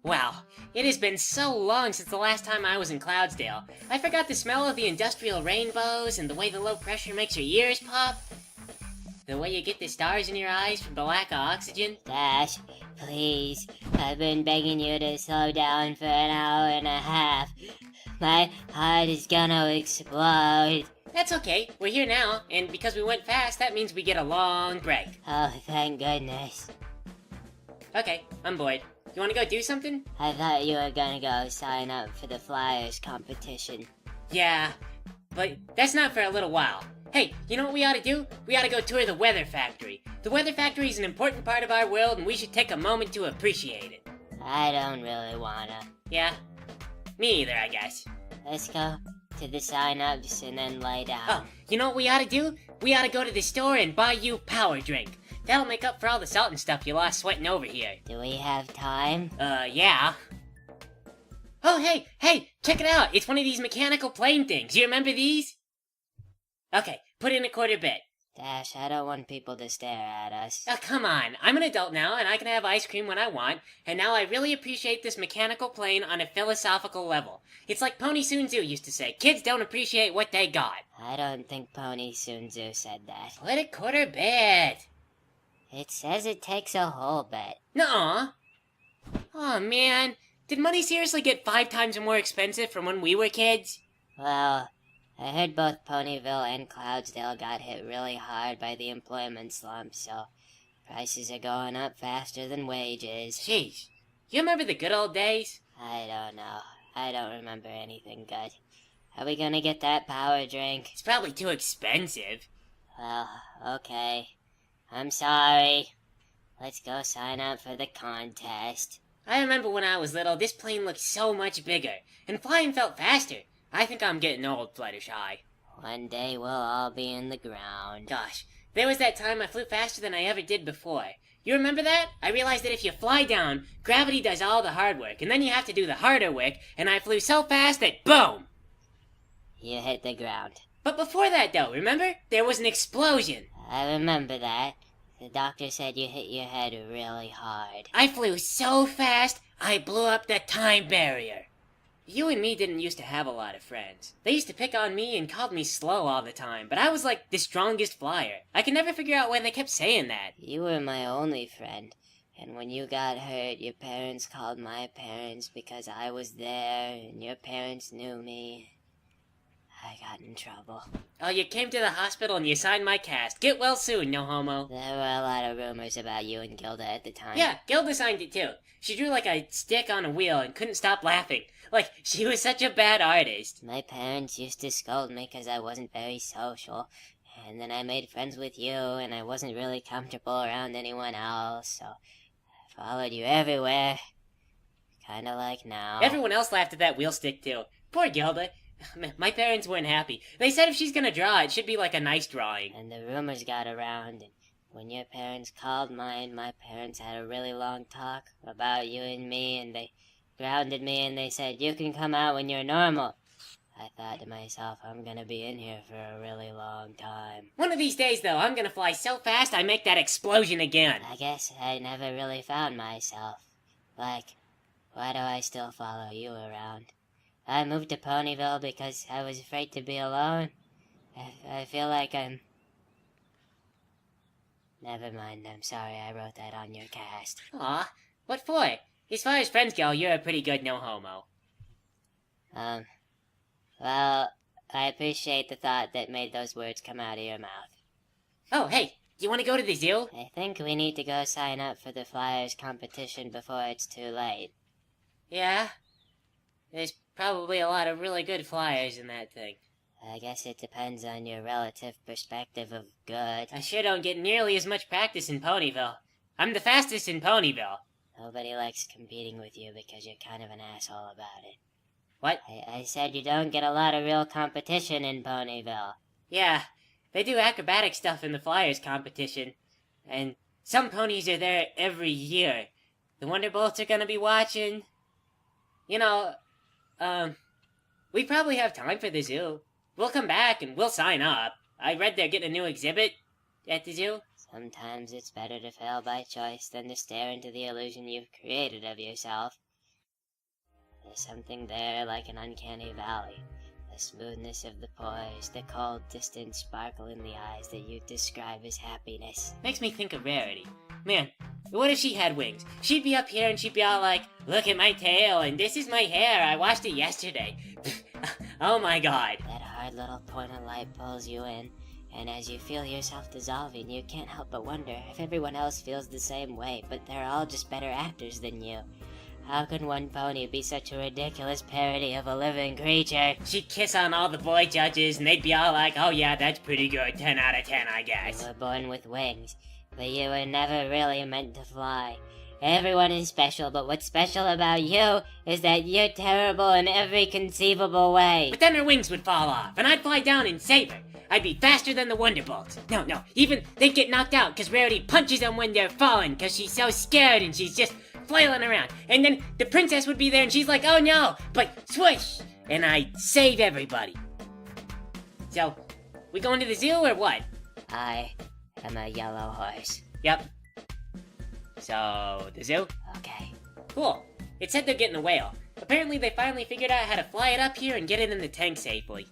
Wow, it has been so long since the last time I was in Cloudsdale. I forgot the smell of the industrial rainbows and the way the low pressure makes your ears pop. The way you get the stars in your eyes from the lack of oxygen. Dash, please, I've been begging you to slow down for an hour and a half. My heart is gonna explode. That's okay, we're here now, and because we went fast, that means we get a long break. Oh, thank goodness. Okay, I'm bored. You wanna go do something? I thought you were gonna go sign up for the Flyers competition. Yeah, but that's not for a little while. Hey, you know what we ought to do? We ought to go tour the Weather Factory. The Weather Factory is an important part of our world, and we should take a moment to appreciate it. I don't really wanna. Yeah? Me either, I guess. Let's go to the sign-ups and then lay down. Oh, you know what we ought to do? We ought to go to the store and buy you power drink. That'll make up for all the salt and stuff you lost sweating over here. Do we have time? Yeah. Oh, hey, check it out. It's one of these mechanical plane things. You remember these? Okay, put in a quarter bit. Dash, I don't want people to stare at us. Oh, come on. I'm an adult now, and I can have ice cream when I want, and now I really appreciate this mechanical plane on a philosophical level. It's like Pony Sunzu used to say, kids don't appreciate what they got. I don't think Pony Sunzu said that. Put a quarter bit. It says it takes a whole bit. Nuh-uh. Oh, man. Did money seriously get 5 times more expensive from when we were kids? Well, I heard both Ponyville and Cloudsdale got hit really hard by the employment slump, so prices are going up faster than wages. Jeez. You remember the good old days? I don't know. I don't remember anything good. Are we gonna get that power drink? It's probably too expensive. Well, okay. I'm sorry. Let's go sign up for the contest. I remember when I was little, this plane looked so much bigger, and flying felt faster. I think I'm getting old, Fluttershy. One day we'll all be in the ground. Gosh, there was that time I flew faster than I ever did before. You remember that? I realized that if you fly down, gravity does all the hard work, and then you have to do the harder work, and I flew so fast that boom! You hit the ground. But before that though, remember? There was an explosion. I remember that. The doctor said you hit your head really hard. I flew so fast, I blew up the time barrier. You and me didn't used to have a lot of friends. They used to pick on me and called me slow all the time, but I was like the strongest flyer. I could never figure out why they kept saying that. You were my only friend, and when you got hurt, your parents called my parents because I was there, and your parents knew me. I got in trouble. Oh, you came to the hospital and you signed my cast. Get well soon, no homo. There were a lot of rumors about you and Gilda at the time. Yeah, Gilda signed it too. She drew like a stick on a wheel and couldn't stop laughing. Like, she was such a bad artist. My parents used to scold me because I wasn't very social. And then I made friends with you, and I wasn't really comfortable around anyone else, so I followed you everywhere. Kinda like now. Everyone else laughed at that wheel stick too. Poor Gilda. My parents weren't happy. They said if she's gonna draw, it should be like a nice drawing. And the rumors got around, and when your parents called mine, my parents had a really long talk about you and me, and they grounded me, and they said, you can come out when you're normal. I thought to myself, I'm gonna be in here for a really long time. One of these days, though, I'm gonna fly so fast I make that explosion again. I guess I never really found myself. Like, why do I still follow you around? I moved to Ponyville because I was afraid to be alone. I feel like I'm... Never mind, I'm sorry I wrote that on your cast. Aw, what for? As far as friends go, you're a pretty good no-homo. Well, I appreciate the thought that made those words come out of your mouth. Oh, hey, do you want to go to the zoo? I think we need to go sign up for the Flyers competition before it's too late. Yeah? There's probably a lot of really good flyers in that thing. I guess it depends on your relative perspective of good. I sure don't get nearly as much practice in Ponyville. I'm the fastest in Ponyville. Nobody likes competing with you because you're kind of an asshole about it. What? I said you don't get a lot of real competition in Ponyville. Yeah, they do acrobatic stuff in the Flyers competition. And some ponies are there every year. The Wonderbolts are gonna be watching. You know, we probably have time for the zoo. We'll come back and we'll sign up. I read they're getting a new exhibit at the zoo. Sometimes it's better to fail by choice than to stare into the illusion you've created of yourself. There's something there like an uncanny valley. The smoothness of the poise, the cold, distant sparkle in the eyes that you describe as happiness. Makes me think of Rarity. Man, what if she had wings? She'd be up here and she'd be all like, look at my tail, and this is my hair, I washed it yesterday. Oh my god. That hard little point of light pulls you in, and as you feel yourself dissolving, you can't help but wonder if everyone else feels the same way, but they're all just better actors than you. How can one pony be such a ridiculous parody of a living creature? She'd kiss on all the boy judges, and they'd be all like, oh yeah, that's pretty good, 10 out of 10, I guess. You were born with wings, but you were never really meant to fly. Everyone is special, but what's special about you is that you're terrible in every conceivable way. But then her wings would fall off, and I'd fly down and save her. I'd be faster than the Wonderbolts. No, even they'd get knocked out because Rarity punches them when they're falling because she's so scared and she's just flailing around. And then the princess would be there and she's like, oh no, but swoosh, and I'd save everybody. So, we going to the zoo or what? I am a yellow horse. Yep. So, the zoo? Okay. Cool. It said they're getting a whale. Apparently they finally figured out how to fly it up here and get it in the tank safely.